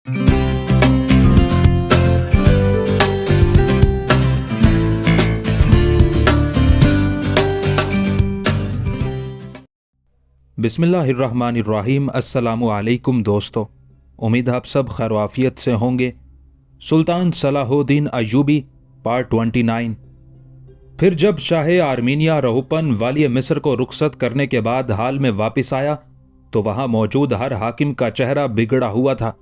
बिस्मिल्लाहिर्रहमानिर्रहीम। अस्सलामु अलैकुम दोस्तों, उम्मीद आप सब खैर आफियत से होंगे। सुल्तान सलाहुद्दीन अय्यूबी पार्ट 29। फिर जब शाह आर्मीनिया रहूपन वाली मिस्र को रुखसत करने के बाद हाल में वापस आया तो वहां मौजूद हर हाकिम का चेहरा बिगड़ा हुआ था।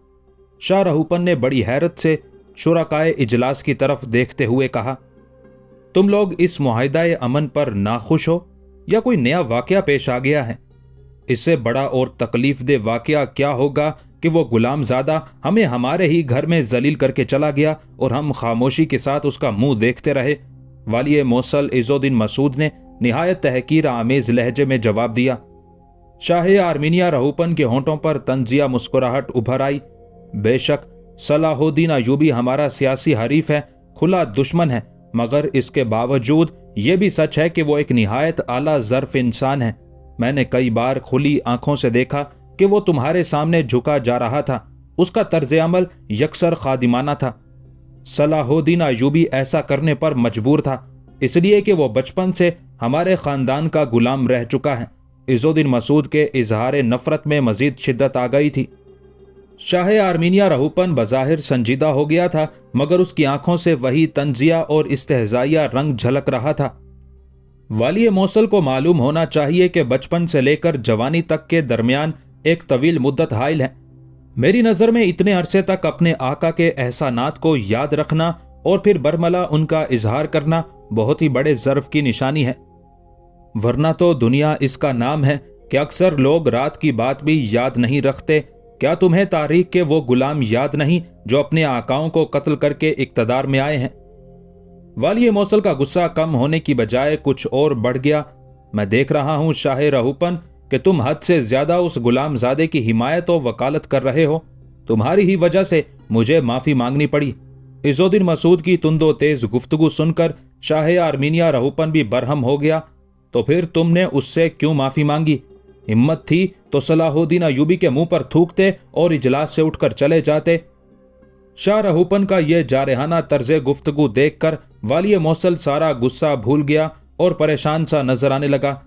शाह रहूपन ने बड़ी हैरत से शुरकाए इजलास की तरफ देखते हुए कहा, तुम लोग इस मुआहिदाए अमन पर नाखुश हो या कोई नया वाकया पेश आ गया है? इससे बड़ा और तकलीफ दे वाकया क्या होगा कि वो गुलामजादा हमें हमारे ही घर में जलील करके चला गया और हम खामोशी के साथ उसका मुंह देखते रहे। वाली मौसल इज़्ज़ुद्दीन मसूद ने निहायत तहकीर आमेज लहजे में जवाब दिया। शाह आर्मीनिया रहूपन के होंठों पर तंजिया मुस्कुराहट उभर आई। बेशक सलाहुद्दीन अय्यूबी हमारा सियासी हरीफ है, खुला दुश्मन है, मगर इसके बावजूद ये भी सच है कि वो एक निहायत आला ज़र्फ इंसान है। मैंने कई बार खुली आंखों से देखा कि वो तुम्हारे सामने झुका जा रहा था। उसका तर्ज अमल यकसर खादिमाना था। सलाहुद्दीन अय्यूबी ऐसा करने पर मजबूर था, इसलिए कि वो बचपन से हमारे खानदान का गुलाम रह चुका है। इज़्ज़ुद्दीन मसूद के इजहार नफरत में मजीद शिद्दत आ गई थी। शाह आर्मीनिया रहूपन बज़ाहिर संजीदा हो गया था, मगर उसकी आंखों से वही तंजिया और इस्तेहज़ाइया रंग झलक रहा था। वाली मौसल को मालूम होना चाहिए कि बचपन से लेकर जवानी तक के दरमियान एक तवील मुद्दत हाइल है। मेरी नज़र में इतने अरसे तक अपने आका के एहसानात को याद रखना और फिर बरमला उनका इजहार करना बहुत ही बड़े ज़र्फ की निशानी है। वरना तो दुनिया इसका नाम है कि अक्सर लोग रात की बात भी याद नहीं रखते। क्या तुम्हें तारीख के वो गुलाम याद नहीं जो अपने आकाओं को कत्ल करके इक्तदार में आए हैं? वाली मौसल का गुस्सा कम होने की बजाय कुछ और बढ़ गया। मैं देख रहा हूं शाह रहूपन कि तुम हद से ज्यादा उस गुलामजादे की हिमायत और वकालत कर रहे हो। तुम्हारी ही वजह से मुझे माफी मांगनी पड़ी। इज़्ज़ुद्दीन मसूद की तुंदो तेज गुफ्तगू सुनकर शाह आर्मीनिया रहूपन भी बरहम हो गया। तो फिर तुमने उससे क्यों माफी मांगी? हिम्मत थी तो सलाहुद्दीन अय्यूबी के मुंह पर थूकते और इजलास से उठकर चले जाते। शाह रहूपन का यह जारहाना तर्ज गुफ्तगू देखकर वाली मौसल सारा गुस्सा भूल गया और परेशान सा नजर आने लगा।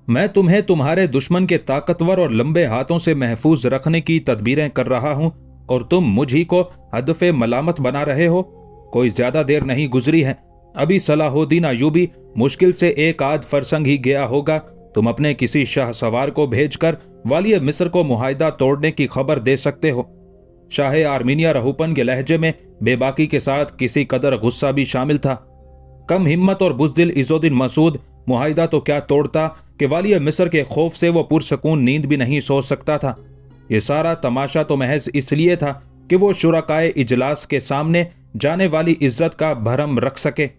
मैं तुम्हें तुम्हारे दुश्मन के ताकतवर और लंबे हाथों से महफूज रखने की तदबीरें कर रहा हूं और तुम मुझी को हदफे मलामत बना रहे हो। कोई ज्यादा देर नहीं गुजरी है, अभी सलाहुद्दीन अय्यूबी मुश्किल से एक आध फरसंग ही गया होगा। तुम अपने किसी शाह सवार को भेजकर वाली मिस्र को मुआहिदा तोड़ने की खबर दे सकते हो। शाह आर्मीनिया रहूपन के लहजे में बेबाकी के साथ किसी कदर गुस्सा भी शामिल था। कम हिम्मत और बुज़दिल इज़्ज़ुद्दीन मसूद मुआहिदा तो क्या तोड़ता कि वाली मिस्र के खौफ से वो पुरसकून नींद भी नहीं सो सकता था। ये सारा तमाशा तो महज इसलिए था कि वो शुरकाए इजलास के सामने जाने वाली इज्जत का भरम रख सके।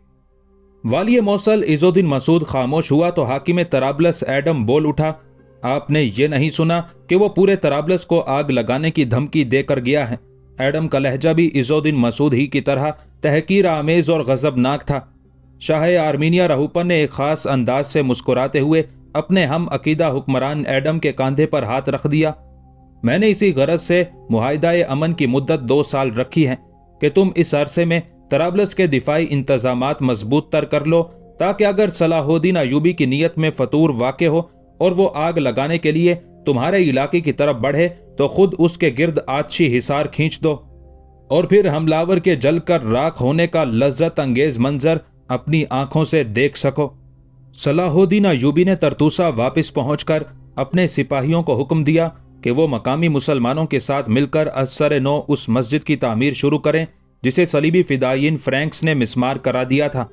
वाली मौसल इज़्ज़ुद्दीन मसूद खामोश हुआ तो हाकिम तराबलस एडम बोल उठा, आपने ये नहीं सुना कि वो पूरे तराबलस को आग लगाने की धमकी देकर गया है? एडम का लहजा भी इज़्ज़ुद्दीन मसूद ही की तरह तहकीर आमेज और गजबनाक था। शाह आर्मीनिया रहूपन ने एक खास अंदाज से मुस्कुराते हुए अपने हम अकीदा हुक्मरान एडम के कांधे पर हाथ रख दिया। मैंने इसी गरज से मुआहिदाए अमन की मुद्दत 2 साल रखी है कि तुम इस अरसे में तराबलस के दिफाई इंतजामात मजबूत तर कर लो, ताकि अगर सलाहुद्दीन अय्यूबी की नीयत में फतूर वाक़े हो और वो आग लगाने के लिए तुम्हारे इलाके की तरफ बढ़े तो खुद उसके गिर्द आतशी हिसार खींच दो और फिर हमलावर के जलकर राख होने का लज्जत अंगेज मंजर अपनी आंखों से देख सको। सलाहुद्दीन अय्यूबी ने तरतूसा वापस पहुंचकर अपने सिपाहियों को हुक्म दिया कि वो मकामी मुसलमानों के साथ मिलकर असर नौ उस मस्जिद की तामीर शुरू करें जिसे सलीबी फिदायीन फ्रैंक्स ने मिस्मार करा दिया था।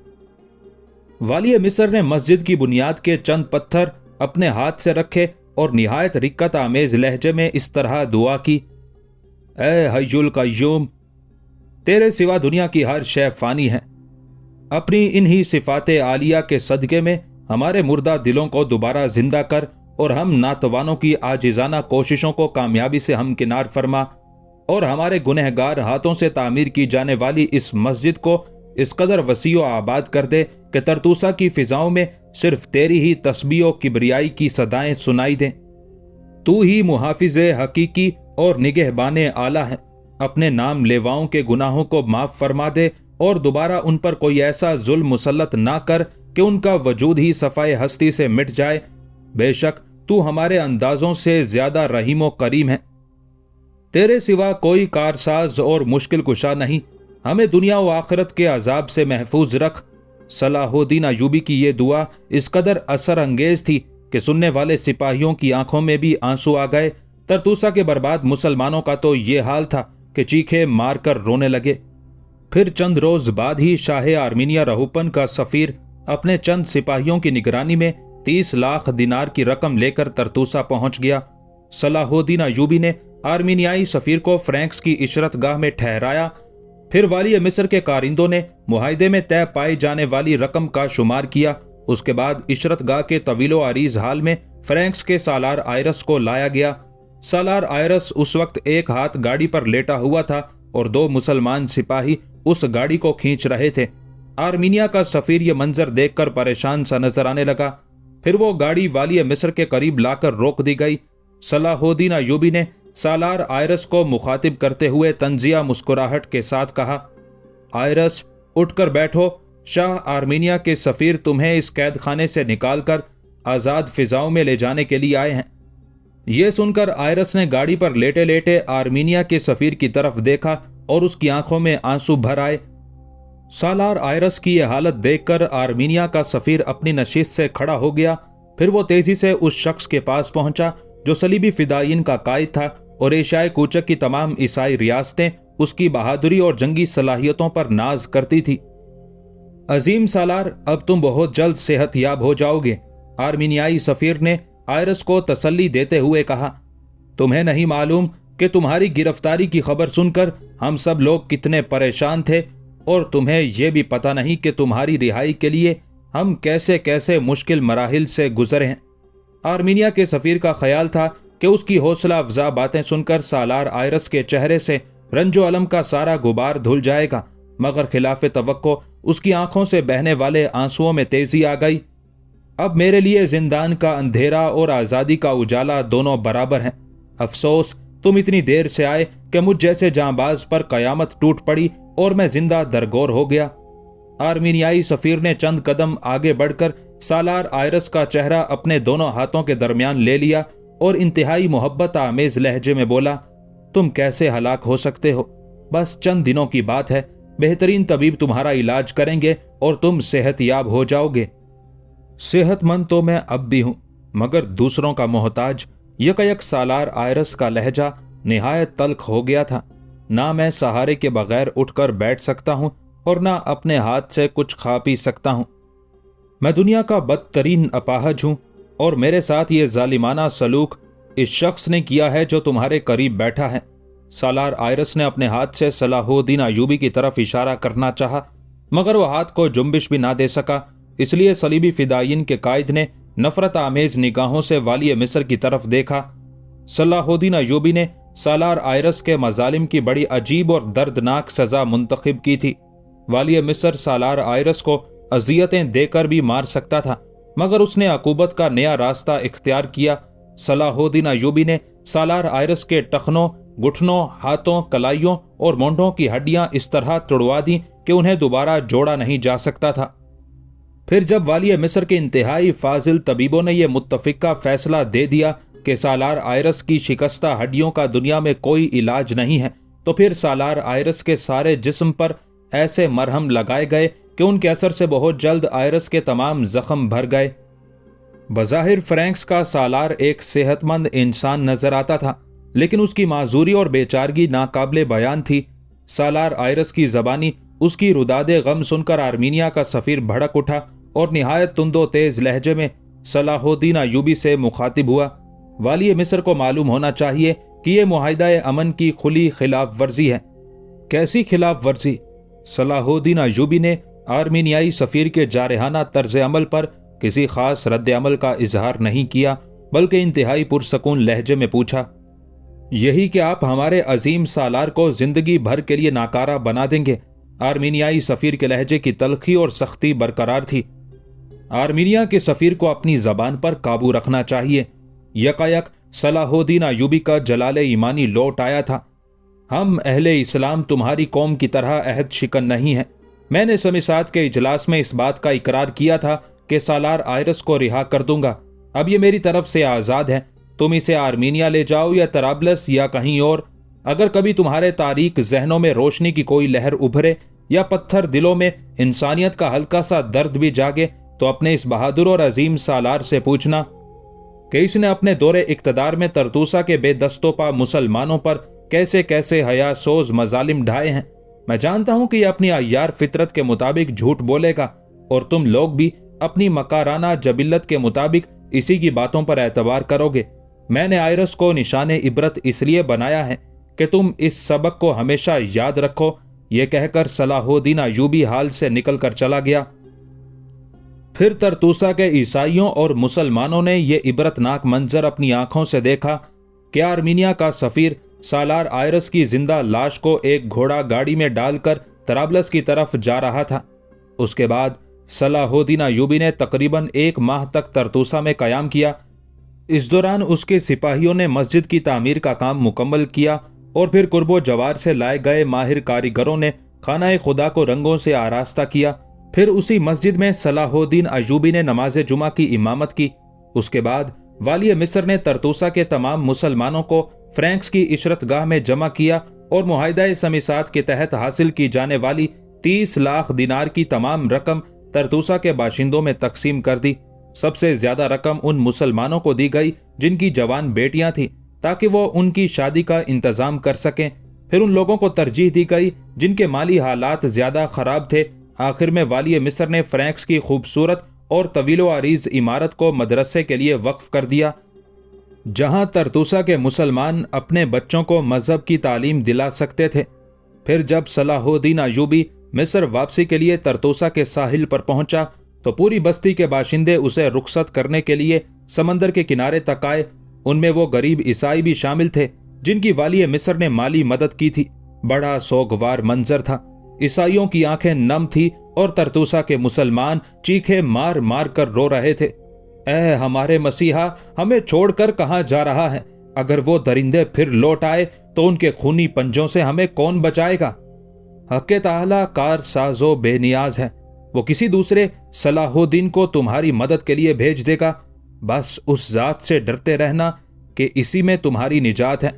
वाली मिस्र ने मस्जिद की बुनियाद के चंद पत्थर अपने हाथ से रखे और निहायत रिक्कत आमेज लहजे में इस तरह दुआ की, ए हय्युल कय्यूम, तेरे सिवा दुनिया की हर शय फानी है। अपनी इन्हीं सिफाते आलिया के सदके में हमारे मुर्दा दिलों को दोबारा जिंदा कर और हम नातवानों की आजिजाना कोशिशों को कामयाबी से हमकिनार फरमा और हमारे गुनहगार हाथों से तामीर की जाने वाली इस मस्जिद को इस कदर वसी व आबाद कर दे कि तरतूसा की फिजाओं में सिर्फ तेरी ही तस्बीह और किबरियाई की सदाएं सुनाई दें। तू ही मुहाफिज हकीकी और निगहबाने आला है। اپنے نام لیواؤں کے گناہوں کو معاف فرما دے اور دوبارہ ان پر کوئی ایسا ظلم مسلط نہ کر کہ ان کا وجود ہی صفائے ہستی سے مٹ جائے۔ بے شک تو ہمارے اندازوں سے زیادہ رحیم و کریم ہے۔ تیرے سوا کوئی کارساز اور مشکل کشا نہیں، ہمیں دنیا و آخرت کے عذاب سے محفوظ رکھ۔ صلاح الدین ایوبی کی یہ دعا اس قدر اثر انگیز تھی کہ سننے والے سپاہیوں کی آنکھوں میں بھی آنسو آ گئے۔ ترتوسا کے برباد مسلمانوں کا تو یہ حال تھا کہ چیخے مار کر رونے لگے۔ پھر چند روز بعد ہی شاہ آرمینیا رہوپن کا سفیر اپنے چند سپاہیوں کی نگرانی میں 30 لاکھ دینار کی رقم لے کر ترتوسا پہنچ گیا۔ صلاح الدین ایوبی نے آرمینیائی سفیر کو فرینکس کی عشرت گاہ میں ٹھہرایا۔ پھر والی مصر کے کارندوں نے معاہدے میں طے پائی جانے والی رقم کا شمار کیا۔ اس کے بعد عشرت گاہ کے طویل و عریض حال میں فرینکس کے سالار آئرس کو لایا گیا۔ سالار آئرس اس وقت ایک ہاتھ گاڑی پر لیٹا ہوا تھا اور 2 مسلمان سپاہی اس گاڑی کو کھینچ رہے تھے۔ آرمینیا کا سفیر یہ منظر دیکھ کر پریشان سا نظر آنے لگا۔ پھر وہ گاڑی والی مصر کے قریب لا کر روک دی گئی۔ صلاح الدین ایوبی نے سالار آئرس کو مخاطب کرتے ہوئے طنزیہ مسکراہٹ کے ساتھ کہا، آئرس اٹھ کر بیٹھو، شاہ آرمینیا کے سفیر تمہیں اس قید خانے سے نکال کر آزاد فضاؤں میں لے جانے کے لیے آئے ہیں۔ یہ سن کر آئرس نے گاڑی پر لیٹے لیٹے آرمینیا کے سفیر کی طرف دیکھا اور اس کی آنکھوں میں آنسو بھر آئے۔ سالار آئرس کی یہ حالت دیکھ کر آرمینیا کا سفیر اپنی نشست سے کھڑا ہو گیا۔ پھر وہ تیزی سے اس شخص کے پاس پہنچا جو صلیبی فدائین کا قائد تھا اور ایشیائے کوچک کی تمام عیسائی ریاستیں اس کی بہادری اور جنگی صلاحیتوں پر ناز کرتی تھی۔ عظیم سالار، اب تم بہت جلد صحت یاب ہو جاؤ گے، آرمینیائی سفیر نے آئرس کو تسلی دیتے ہوئے کہا۔ تمہیں نہیں معلوم کہ تمہاری گرفتاری کی خبر سن کر ہم سب لوگ کتنے پریشان تھے، اور تمہیں یہ بھی پتہ نہیں کہ تمہاری رہائی کے لیے ہم کیسے کیسے مشکل مراحل سے گزرے ہیں۔ آرمینیا کے سفیر کا خیال تھا کہ اس کی حوصلہ افزا باتیں سن کر سالار آئرس کے چہرے سے رنج و الم کا سارا غبار دھل جائے گا، مگر خلاف توقع اس کی آنکھوں سے بہنے والے آنسوؤں میں تیزی آ گئی۔ اب میرے لیے زندان کا اندھیرا اور آزادی کا اجالا دونوں برابر ہیں۔ افسوس تم اتنی دیر سے آئے کہ مجھ جیسے جانباز پر قیامت ٹوٹ پڑی اور میں زندہ درگور ہو گیا۔ آرمینیائی سفیر نے چند قدم آگے بڑھ کر سالار آئرس کا چہرہ اپنے دونوں ہاتھوں کے درمیان لے لیا اور انتہائی محبت آمیز لہجے میں بولا، تم کیسے ہلاک ہو سکتے ہو؟ بس چند دنوں کی بات ہے، بہترین طبیب تمہارا علاج کریں گے اور تم صحت یاب ہو جاؤ گے۔ صحت مند تو میں اب بھی ہوں، مگر دوسروں کا محتاج۔ یکایک سالار آئرس کا لہجہ نہایت تلخ ہو گیا تھا۔ نہ میں سہارے کے بغیر اٹھ کر بیٹھ سکتا ہوں اور نہ اپنے ہاتھ سے کچھ کھا پی سکتا ہوں۔ میں دنیا کا بدترین اپاہج ہوں، اور میرے ساتھ یہ ظالمانہ سلوک اس شخص نے کیا ہے جو تمہارے قریب بیٹھا ہے۔ سالار آئرس نے اپنے ہاتھ سے صلاح الدین ایوبی کی طرف اشارہ کرنا چاہا، مگر وہ ہاتھ کو جنبش بھی نہ دے سکا۔ اس لیے صلیبی فدائین کے قائد نے نفرت آمیز نگاہوں سے والی مصر کی طرف دیکھا۔ صلاح الدین ایوبی نے سالار آئرس کے مظالم کی بڑی عجیب اور دردناک سزا منتخب کی تھی۔ والی مصر سالار آئرس کو اذیتیں دے کر بھی مار سکتا تھا، مگر اس نے عقوبت کا نیا راستہ اختیار کیا۔ صلاح الدین ایوبی نے سالار آئرس کے ٹخنوں، گھٹنوں، ہاتھوں، کلائیوں اور مونڈوں کی ہڈیاں اس طرح توڑوا دیں کہ انہیں دوبارہ جوڑا نہیں جا سکتا تھا۔ پھر جب والی مصر کے انتہائی فاضل طبیبوں نے یہ متفقہ فیصلہ دے دیا کہ سالار آئرس کی شکستہ ہڈیوں کا دنیا میں کوئی علاج نہیں ہے، تو پھر سالار آئرس کے سارے جسم پر ایسے مرہم لگائے گئے کہ ان کے اثر سے بہت جلد آئرس کے تمام زخم بھر گئے۔ بظاہر فرینکس کا سالار ایک صحت مند انسان نظر آتا تھا، لیکن اس کی معذوری اور بیچارگی ناقابل بیان تھی۔ سالار آئرس کی زبانی اس کی رداد غم سن کر آرمینیا کا سفیر بھڑک اٹھا اور نہایت تند و تیز لہجے میں صلاح الدین ایوبی سے مخاطب ہوا۔ والی مصر کو معلوم ہونا چاہیے کہ یہ معاہدہ امن کی کھلی خلاف ورزی ہے۔ کیسی خلاف ورزی؟ صلاح الدین ایوبی نے آرمینیائی سفیر کے جارحانہ طرز عمل پر کسی خاص رد عمل کا اظہار نہیں کیا، بلکہ انتہائی پرسکون لہجے میں پوچھا، یہی کہ آپ ہمارے عظیم سالار کو زندگی بھر کے لیے ناکارہ بنا دیں گے؟ آرمینیائی سفیر کے لہجے کی تلخی اور سختی برقرار تھی۔ آرمینیا کے سفیر کو اپنی زبان پر قابو رکھنا چاہیے۔ یکایک صلاح الدین ایوبی کا جلال ایمانی لوٹ آیا تھا۔ हम अहले इस्लाम तुम्हारी कौम की तरह अहद शिकन नहीं हैं। मैंने समिसात के इजलास में इस बात का इकरार किया था कि सालार आयरस को रिहा कर दूंगा। अब ये मेरी तरफ से आज़ाद है। तुम इसे आर्मीनिया ले जाओ या तराबलस या कहीं और। अगर कभी तुम्हारे तारीक जहनों में रोशनी की कोई लहर उभरे या पत्थर दिलों में इंसानियत का हल्का सा दर्द भी जागे तो अपने इस बहादुर और अजीम सालार से पूछना कि इसने अपने दौरे इक्तदार में तरतूसा के बेदस्तोपा मुसलमानों पर कैसे कैसे हया सोज मजालिम ढाए हैं। मैं जानता हूं कि यह अपनी अय्यार फितरत के मुताबिक झूठ बोलेगा और तुम लोग भी अपनी मकाराना जबिल्लत के मुताबिक इसी की बातों पर एतबार करोगे। मैंने आयरस को निशाने इबरत इसलिए बनाया है कि तुम इस सबक को हमेशा याद रखो। ये कहकर सलाहुद्दीन अय्यूबी हाल से निकल कर चला गया। फिर तरतूसा के ईसाइयों और मुसलमानों ने यह इबरतनाक मंजर अपनी आंखों से देखा कि आर्मीनिया का सफीर सालार आयरस की जिंदा लाश को एक घोड़ा गाड़ी में डालकर तराबलस की तरफ जा रहा था। उसके बाद सलाहुद्दीन अय्यूबी ने तकरीबन 1 माह तक तरतूसा में कयाम किया। इस दौरान उसके सिपाहियों ने मस्जिद की तामीर का काम मुकम्मल किया और फिर कुर्बो जवार से लाए गए माहिर कारीगरों ने खाना खुदा को रंगों से आरास्ता किया। फिर उसी मस्जिद में सलाहुद्दीन अय्यूबी ने नमाज जुमा की इमामत की। उसके बाद वाली मिस्र ने तरतूसा के तमाम मुसलमानों को फ्रैंक्स की इशरतगाह में जमा किया और मुआहिदा समिसात के तहत हासिल की जाने वाली 30 लाख दिनार की तमाम रकम तरतूसा के बाशिंदों में तकसीम कर दी। सबसे ज्यादा रकम उन मुसलमानों को दी गई जिनकी जवान बेटियां थीं, ताकि वो उनकी शादी का इंतजाम कर सकें। फिर उन लोगों को तरजीह दी गई जिनके माली हालात ज्यादा खराब थे। आखिर में वाली मिस्र ने फ्रैंक्स की खूबसूरत और तवीलो अरीज इमारत को मदरसे के लिए वक्फ कर दिया, जहां तरतूसा के मुसलमान अपने बच्चों को मजहब की तालीम दिला सकते थे। फिर जब सलाहुद्दीन अय्यूबी मिस्र वापसी के लिए तरतूसा के साहिल पर पहुंचा तो पूरी बस्ती के बाशिंदे उसे रुखसत करने के लिए समंदर के किनारे तक आए। उनमें वो गरीब ईसाई भी शामिल थे जिनकी वाली मिस्र ने माली मदद की थी। बड़ा सोगवार मंजर था। ईसाइयों की आंखें नम थी और तरतूसा के मुसलमान चीखे मार मार कर रो रहे थे। ऐ हमारे मसीहा, हमें छोड़कर कहां जा रहा है? अगर वो दरिंदे फिर लौट आए तो उनके खूनी पंजों से हमें कौन बचाएगा? हक़ ताला कार साजो बेनियाज है। वो किसी दूसरे सलाहुद्दीन को तुम्हारी मदद के लिए भेज देगा। बस उस जात से डरते रहना कि इसी में तुम्हारी निजात है।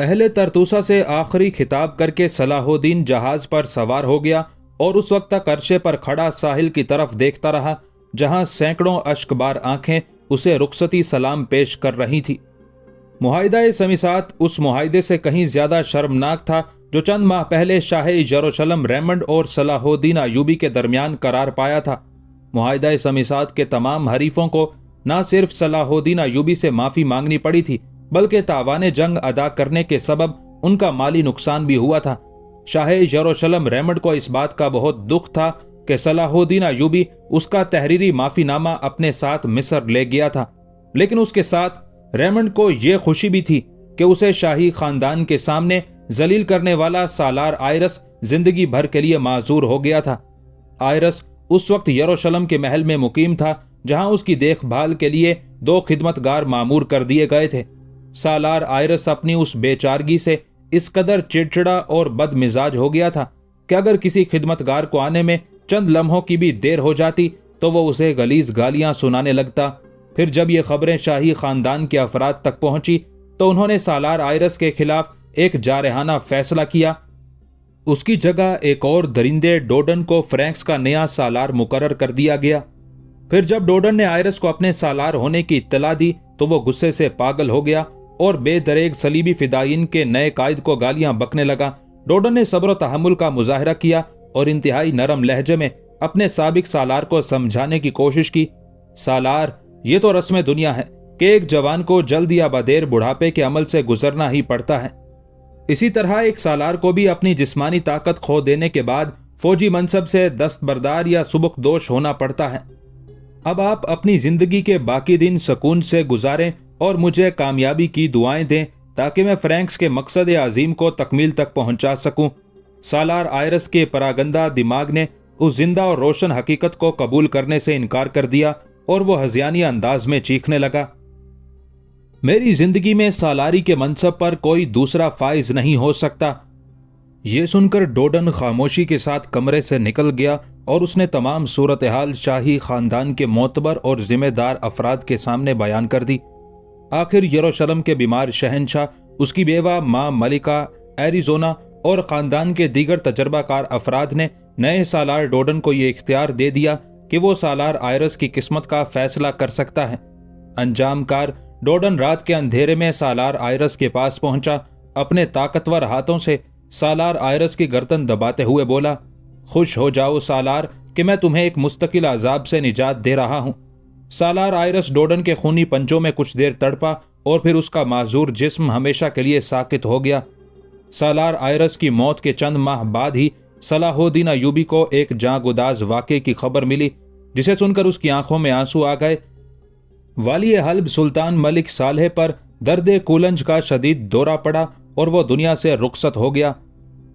अहले तरतूसा से आखिरी खिताब करके सलाहुद्दीन जहाज पर सवार हो गया और उस वक्त तक अरशे पर खड़ा साहिल की तरफ देखता रहा, जहां सैकड़ों अश्कबार आंखें उसे रुखसती सलाम पेश कर रही थी। मुआहिदा समिसात उस मुआहिदे से कहीं ज्यादा शर्मनाक था जो चंद माह पहले शाह यरूशलेम रेमंड और सलाहुद्दीन अय्यूबी के दरमियान करार पाया था। मुआहिदा समिसात के तमाम हरीफों को न सिर्फ सलाहुद्दीन अय्यूबी से माफी मांगनी पड़ी थी, बल्कि तावाने जंग अदा करने के सबब उनका माली नुकसान भी हुआ था। शाह यरूशलेम रेमंड को इस बात का बहुत दुख था कि सलाहुद्दीन अय्यूबी उसका तहरीरी माफीनामा अपने साथ मिस्र ले गया था, लेकिन उसके साथ रेमंड को यह खुशी भी थी कि उसे शाही खानदान के सामने जलील करने वाला सालार आयरस जिंदगी भर के लिए माजूर हो गया था। आयरस उस वक्त यरूशलेम के महल में मुकीम था, जहां उसकी देखभाल के लिए 2 खिदमतगार मामूर कर दिए गए थे। सालार आयरस अपनी उस बेचारगी से इस कदर चिड़चिड़ा और बदमिजाज हो गया था कि अगर किसी खिदमतगार को आने में चंद लम्हों की भी देर हो जाती तो वो उसे गलीज गालियां सुनाने लगता। फिर जब ये खबरें शाही खानदान के अफराद तक पहुंची तो उन्होंने सालार आयरस के खिलाफ एक जारहाना फैसला किया। उसकी जगह एक और दरिंदे डोडन को फ्रैंक्स का नया सालार मुकर्रर कर दिया गया। फिर जब डोडन ने आयरस को अपने सालार होने की इत्तला दी तो वो गुस्से से पागल हो गया और बेदरेग सलीबी फिदायीन के नए कायद को गालियां बकने लगा। डोडन ने सब्र तहम्मुल का मुजाहरा किया और इंतहाई नरम लहजे में अपने साबिक सालार को समझाने की कोशिश की। सालार, ये तो रस्म दुनिया है कि एक जवान को जल्द या बदेर बुढ़ापे के अमल से गुजरना ही पड़ता है। इसी तरह एक सालार को भी अपनी जिस्मानी ताकत खो देने के बाद फौजी मनसब से दस्तबरदार या सुबकदोश होना पड़ता है। अब आप अपनी जिंदगी के बाकी दिन सुकून से गुजारें और मुझे कामयाबी की दुआएं दें ताकि मैं फ्रैंक्स के मकसद अजीम को तकमील तक पहुंचा सकूं। सालार आयरस के परागंदा दिमाग ने उस जिंदा और रोशन हकीकत को कबूल करने से इनकार कर दिया और वो हज़ियानी अंदाज में चीखने लगा। میری زندگی میں سالاری کے منصب پر کوئی دوسرا فائز نہیں ہو سکتا۔ یہ سن کر ڈوڈن خاموشی کے ساتھ کمرے سے نکل گیا اور اس نے تمام صورتحال شاہی خاندان کے معتبر اور ذمہ دار افراد کے سامنے بیان کر دی۔ آخر یروشلم کے بیمار شہنشاہ، اس کی بیوہ ماں ملکہ ایریزونا اور خاندان کے دیگر تجربہ کار افراد نے نئے سالار ڈوڈن کو یہ اختیار دے دیا کہ وہ سالار آئرس کی قسمت کا فیصلہ کر سکتا ہے۔ انجام کار ڈوڈن رات کے اندھیرے میں سالار آئرس کے پاس پہنچا، اپنے طاقتور ہاتھوں سے سالار آئرس کی گردن دباتے ہوئے بولا، خوش ہو جاؤ سالار کہ میں تمہیں ایک مستقل عذاب سے نجات دے رہا ہوں۔ سالار آئرس ڈوڈن کے خونی پنجوں میں کچھ دیر تڑپا اور پھر اس کا معذور جسم ہمیشہ کے لیے ساکت ہو گیا۔ سالار آئرس کی موت کے چند ماہ بعد ہی صلاح الدین ایوبی کو ایک جاں گداز واقعے کی خبر ملی، جسے سن کر اس کی آنکھوں میں آنسو آ گئے۔ والی حلب سلطان ملک صالح پر درد کولنج کا شدید دورہ پڑا اور وہ دنیا سے رخصت ہو گیا۔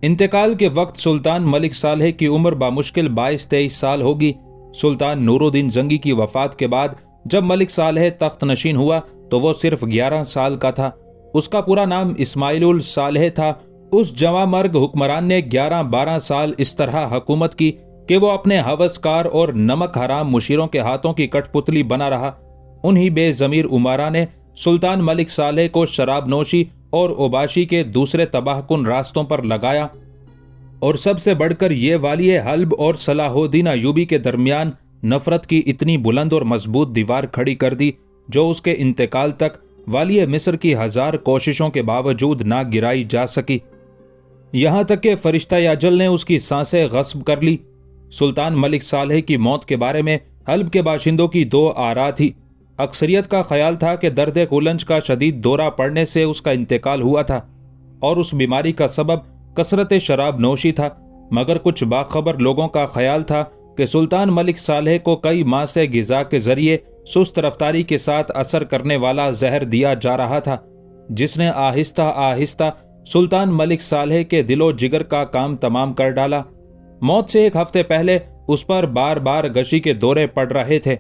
انتقال کے وقت سلطان ملک صالح کی عمر بامشکل 22-23 سال ہوگی۔ سلطان نور الدین زنگی کی وفات کے بعد جب ملک صالح تخت نشین ہوا تو وہ صرف 11 سال کا تھا۔ اس کا پورا نام اسماعیل الصالح تھا۔ اس جواں مرگ حکمران نے 11-12 سال اس طرح حکومت کی کہ وہ اپنے ہوسکار اور نمک حرام مشیروں کے ہاتھوں کی کٹ پتلی بنا رہا۔ انہی بے ضمیر امارا نے سلطان ملک صالح کو شراب نوشی اور اوباشی کے دوسرے تباہ کن راستوں پر لگایا، اور سب سے بڑھ کر یہ والی حلب اور صلاح الدین ایوبی کے درمیان نفرت کی اتنی بلند اور مضبوط دیوار کھڑی کر دی جو اس کے انتقال تک والی مصر کی 1000 کوششوں کے باوجود نہ گرائی جا سکی، یہاں تک کہ فرشتہ اجل نے اس کی سانسیں غصب کر لی۔ سلطان ملک صالح کی موت کے بارے میں حلب کے باشندوں کی 2 آراء تھی۔ اکثریت کا خیال تھا کہ درد کولنج کا شدید دورہ پڑنے سے اس کا انتقال ہوا تھا اور اس بیماری کا سبب کثرت شراب نوشی تھا، مگر کچھ باخبر لوگوں کا خیال تھا کہ سلطان ملک صالح کو کئی ماہ سے غذا کے ذریعے سست رفتاری کے ساتھ اثر کرنے والا زہر دیا جا رہا تھا، جس نے آہستہ آہستہ سلطان ملک صالح کے دل و جگر کا کام تمام کر ڈالا۔ موت سے 1 ہفتے پہلے اس پر بار بار غشی کے دورے پڑ رہے تھے۔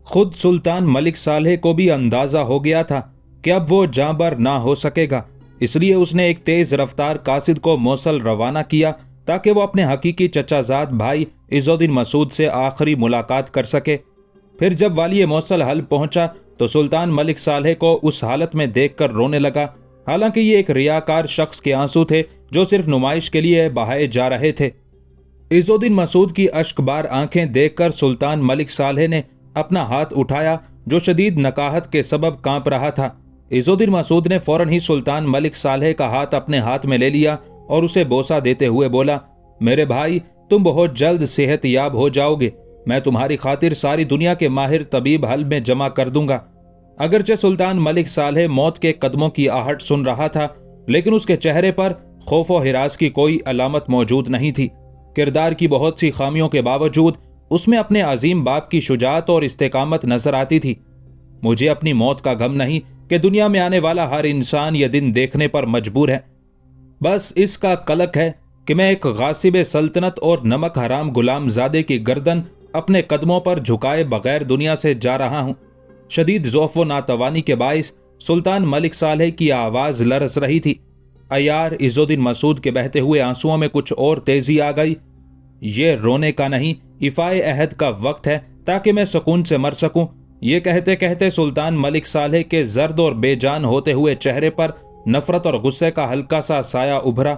خود سلطان ملک صالح کو بھی اندازہ ہو گیا تھا کہ اب وہ جاں بر نہ ہو سکے گا، اس لیے اس نے ایک تیز رفتار قاصد کو موصل روانہ کیا تاکہ وہ اپنے حقیقی چچا زاد بھائی عز الدین مسعود سے آخری ملاقات کر سکے۔ پھر جب والی موصل حلب پہنچا تو سلطان ملک صالح کو اس حالت میں دیکھ کر رونے لگا، حالانکہ یہ ایک ریاکار شخص کے آنسو تھے جو صرف نمائش کے لیے بہائے جا رہے تھے۔ عز الدین مسعود کی اشک بار آنکھیں دیکھ کر سلطان ملک صالح نے اپنا ہاتھ اٹھایا جو شدید نکاہت کے سبب کانپ رہا تھا۔ عز الدین مسعود نے فوراً ہی سلطان ملک صالح کا ہاتھ اپنے ہاتھ میں لے لیا اور اسے بوسہ دیتے ہوئے بولا، میرے بھائی تم بہت جلد صحت یاب ہو جاؤ گے، میں تمہاری خاطر ساری دنیا کے ماہر طبیب حلب میں جمع کر دوں گا۔ اگرچہ سلطان ملک صالح موت کے قدموں کی آہٹ سن رہا تھا، لیکن اس کے چہرے پر خوف و ہراس کی کوئی علامت موجود نہیں تھی۔ کردار کی بہت سی خامیوں کے باوجود اس میں اپنے عظیم باپ کی شجاعت اور استقامت نظر آتی تھی۔ مجھے اپنی موت کا غم نہیں کہ دنیا میں آنے والا ہر انسان یہ دن دیکھنے پر مجبور ہے، بس اس کا قلق ہے کہ میں ایک غاصب سلطنت اور نمک حرام غلام زادے کی گردن اپنے قدموں پر جھکائے بغیر دنیا سے جا رہا ہوں۔ شدید ضعف و ناتوانی کے باعث سلطان ملک صالح کی آواز لرز رہی تھی۔ عیار عز الدین مسعود کے بہتے ہوئے آنسوؤں میں کچھ اور تیزی آ گئی۔ یہ رونے کا نہیں، ایفائے عہد کا وقت ہے تاکہ میں سکون سے مر سکوں۔ یہ کہتے کہتے سلطان ملک صالح کے زرد اور بے جان ہوتے ہوئے چہرے پر نفرت اور غصے کا ہلکا سا سایہ ابھرا۔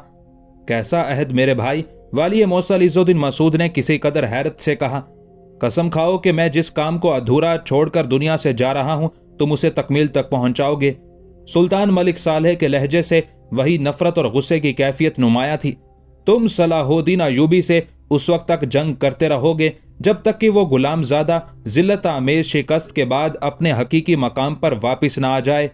کیسا عہد میرے بھائی؟ والی موصل عز الدین مسعود نے کسی قدر حیرت سے کہا۔ قسم کھاؤ کہ میں جس کام کو ادھورا چھوڑ کر دنیا سے جا رہا ہوں تم اسے تکمیل تک پہنچاؤ گے۔ سلطان ملک صالح کے لہجے سے وہی نفرت اور غصے کی کیفیت نمایاں تھی۔ تم صلاح الدین ایوبی سے اس وقت تک جنگ کرتے رہو گے جب تک کہ وہ غلام زادہ ذلت آمیز شکست کے بعد اپنے حقیقی مقام پر واپس نہ آ جائے۔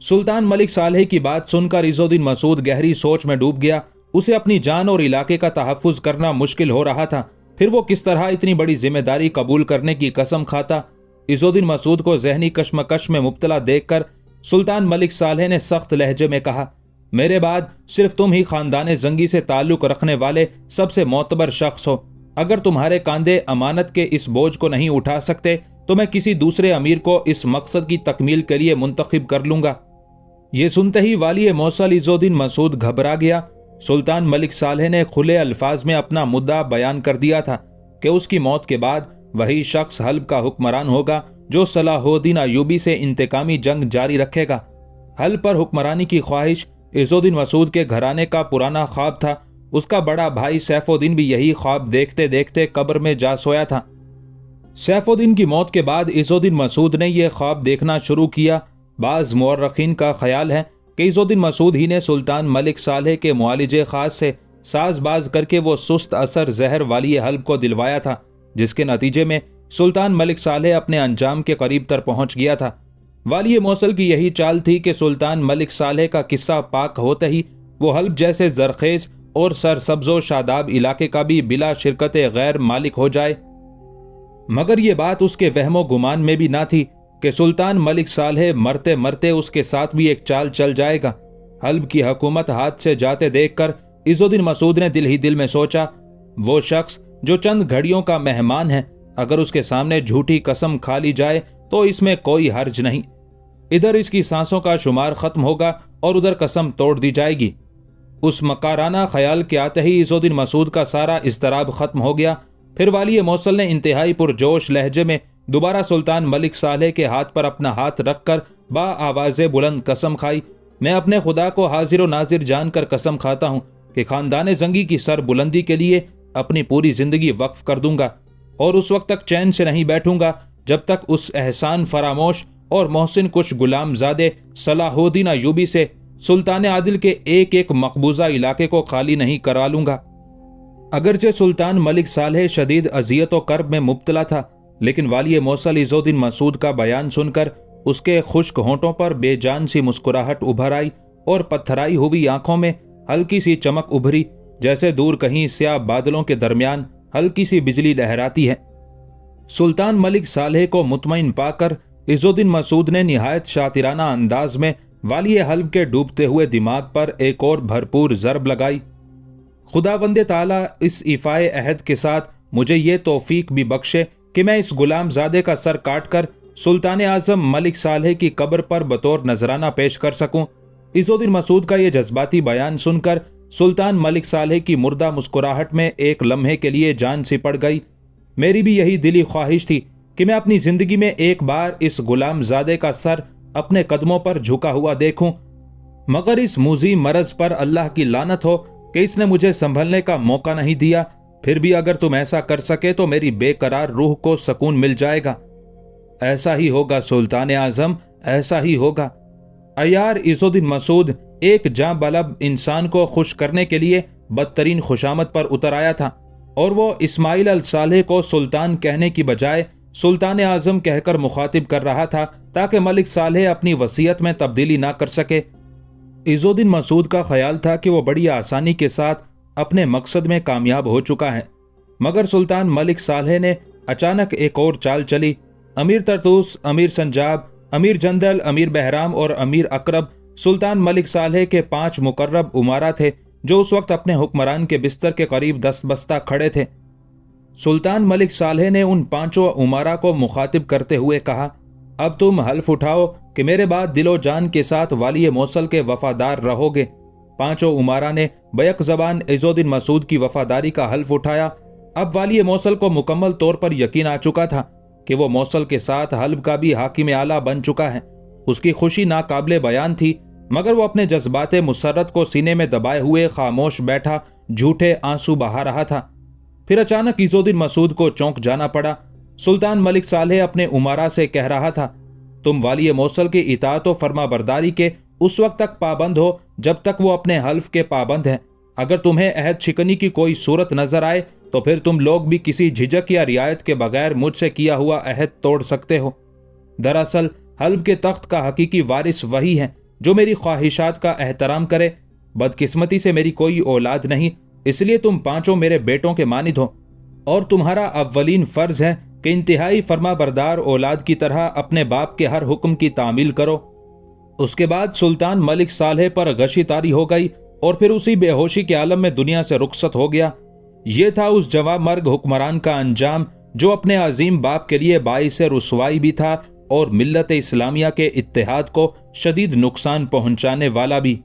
سلطان ملک صالح کی بات سن کر عز الدین مسعود گہری سوچ میں ڈوب گیا۔ اسے اپنی جان اور علاقے کا تحفظ کرنا مشکل ہو رہا تھا، پھر وہ کس طرح اتنی بڑی ذمہ داری قبول کرنے کی قسم کھاتا۔ عز الدین مسعود کو ذہنی کشمکش میں مبتلا دیکھ کر سلطان ملک صالح نے سخت لہجے میں کہا، میرے بعد صرف تم ہی خاندان زنگی سے تعلق رکھنے والے سب سے معتبر شخص ہو۔ اگر تمہارے کاندھے امانت کے اس بوجھ کو نہیں اٹھا سکتے तो मैं किसी दूसरे अमीर को इस मकसद की तकमील के लिए मुंतखब कर लूंगा। ये सुनते ही वाली मौसल इज़्ज़ुद्दीन मसूद घबरा गया। सुल्तान मलिक सालेह ने खुले अल्फाज में अपना मुद्दा बयान कर दिया था कि उसकी मौत के बाद वही शख्स हल्ब का हुक्मरान होगा जो सलाहुद्दीन अय्यूबी से इंतकामी जंग जारी रखेगा। हल्ब पर हुक्मरानी की ख्वाहिश इज़्ज़ुद्दीन मसूद के घराने का पुराना ख्वाब था। उसका बड़ा भाई सैफुद्दीन भी यही ख्वाब देखते देखते कब्र में जा सोया था। सैफुद्दीन की मौत के बाद इज़्ज़ुद्दीन मसूद ने यह ख्वाब देखना शुरू किया। बाज़ मुअर्रिखीन का ख्याल है कि इज़्ज़ुद्दीन मसूद ही ने सुल्तान मलिक सालेह के मुआलिजे खास से साजबाज करके वो सुस्त असर जहर वाली हल्ब को दिलवाया था, जिसके नतीजे में सुल्तान मलिक सालेह अपने अंजाम के करीब तर पहुंच गया था। वाली मौसल की यही चाल थी कि सुल्तान मलिक सालेह का किस्सा पाक होते ही वो हल्ब जैसे जरखेज और सरसब्जो शादाब इलाके का भी बिला शिरकत गैर मालिक हो जाए। मगर ये बात उसके वहमो गुमान में भी ना थी कि सुल्तान मलिक सालेह मरते मरते उसके साथ भी एक चाल चल जाएगा। हल्ब की हुकूमत हाथ से जाते देखकर इज़्ज़ुद्दीन मसूद ने दिल ही दिल में सोचा, वो शख्स जो चंद घड़ियों का मेहमान है, अगर उसके सामने झूठी कसम खा ली जाए तो इसमें कोई हर्ज नहीं। इधर इसकी सांसों का शुमार खत्म होगा और उधर कसम तोड़ दी जाएगी। उस मकाराना ख्याल के आते ही इज़्ज़ुद्दीन मसूद का सारा इज़्तिराब खत्म हो गया। फिर वाली मौसल ने इंतहाई पुरजोश लहजे में दोबारा सुल्तान मलिक सालेह के हाथ पर अपना हाथ रखकर बा आवाज़े बुलंद कसम खाई, मैं अपने खुदा को हाजिर व नाजिर जानकर कसम खाता हूँ कि खानदान जंगी की सर बुलंदी के लिए अपनी पूरी जिंदगी वक्फ कर दूंगा और उस वक्त तक चैन से नहीं बैठूंगा जब तक उस एहसान फरामोश और मोहसिन कुश गुलामजादे सलाहुद्दीन अय्यूबी से सुल्तान आदिल के एक एक मकबूजा इलाके को खाली नहीं करा लूंगा। अगरचे सुल्तान मलिक सालेह शदीद अजियत व कर्ब में मुब्तला था, लेकिन वाली मौसल इज़्ज़ुद्दीन मसूद का बयान सुनकर उसके खुश्क होंठों पर बेजान सी मुस्कुराहट उभर आई और पत्थराई हुई आंखों में हल्की सी चमक उभरी, जैसे दूर कहीं स्याह बादलों के दरमियान हल्की सी बिजली लहराती है। सुल्तान मलिक सालेह को मुतमईन पाकर इज़्ज़ुद्दीन मसूद ने निहायत शातिराना अंदाज में वाली हल्ब के डूबते हुए दिमाग पर एक और भरपूर ज़रब लगाई। खुदावंदे ताला इस इफ़ाए अहद के साथ मुझे ये तौफीक भी बख्शे कि मैं इस गुलामजादे का सर काटकर सुल्तान आज़म मलिक सालेह की कब्र पर बतौर नजराना पेश कर सकूं। इज़्ज़ुद्दीन मसूद का ये जज्बाती बयान सुनकर सुल्तान मलिक सालेह की मुर्दा मुस्कुराहट में एक लम्हे के लिए जान सी पड़ गई। मेरी भी यही दिली ख्वाहिश थी कि मैं अपनी जिंदगी में एक बार इस गुलामजादे का सर अपने कदमों पर झुका हुआ देखूं, मगर इस मूजी मरज पर अल्लाह की लानत हो कि इसने मुझे संभलने का मौका नहीं दिया। फिर भी अगर तुम ऐसा कर सके तो मेरी बेकरार रूह को सुकून मिल जाएगा। ऐसा ही होगा सुल्तान आज़म, ऐसा ही होगा। अयार इज़्ज़ुद्दीन मसूद एक जां बलब इंसान को खुश करने के लिए बदतरीन खुशामद पर उतर आया था और वो इस्माइल अल सालेह को सुल्तान कहने की बजाय सुल्तान आज़म कहकर मुखातिब कर रहा था ताकि मलिक सालेह अपनी वसीयत में तब्दीली ना कर सके। इज़्ज़ुद्दीन मसूद का ख्याल था कि वो बड़ी आसानी के साथ अपने मकसद में कामयाब हो चुका है, मगर सुल्तान मलिक सालेह ने अचानक एक और चाल चली। अमीर तरतूस, अमीर संजाब, अमीर जंदल, अमीर बहराम और अमीर अकरब सुल्तान मलिक सालेह के 5 मुकर्रब उमारा थे जो उस वक्त अपने हुक्मरान के बिस्तर के करीब दस्तबस्ता खड़े थे। सुल्तान मलिक सालेह ने उन 5 उमारा को मुखातिब करते हुए कहा, अब तुम हल्फ उठाओ कि मेरे बाद दिलो जान के साथ वाली मौसल के वफादार रहोगे। 5 उमारा ने बैक ज़बान इज़्ज़ुद्दीन मसूद की वफादारी का हल्फ उठाया। अब वाली मौसल को मुकम्मल तौर पर यकीन आ चुका था कि वो मौसल के साथ हल्ब का भी हाकिम आला बन चुका है। उसकी खुशी नाकाबिले बयान थी, मगर वो अपने जज्बाते मुसर्रत को सीने में दबाए हुए खामोश बैठा झूठे आंसू बहा रहा था। फिर अचानक इज़्ज़ुद्दीन मसूद को चौंक जाना पड़ा। सुल्तान मलिक सालेह अपने उमारा से कह रहा था, तुम वाली मौसल की इताअत व फरमाबरदारी के उस वक्त तक पाबंद हो जब तक वो अपने हल्फ के पाबंद हैं। अगर तुम्हें अहद शिकनी की कोई सूरत नजर आए तो फिर तुम लोग भी किसी झिझक या रियायत के बगैर मुझसे किया हुआ अहद तोड़ सकते हो। दरअसल हल्फ के तख्त का हकीकी वारिस वही है जो मेरी ख्वाहिशात का एहतराम करे। बदकिस्मती से मेरी कोई औलाद नहीं, इसलिए तुम 5 मेरे बेटों के मानिद हो और तुम्हारा अव्वलीन फर्ज है कि इंतहाई फरमाबरदार औलाद की तरह अपने बाप के हर हुक्म की तामील करो। उसके बाद सुल्तान मलिक सालेह पर गशी तारी हो गई और फिर उसी बेहोशी के आलम में दुनिया से रुखसत हो गया। ये था उस जवां मर्ग हुक्मरान का अंजाम جو اپنے عظیم باپ کے لیے باعث رسوائی بھی تھا اور ملت اسلامیہ کے اتحاد کو شدید نقصان پہنچانے والا بھی۔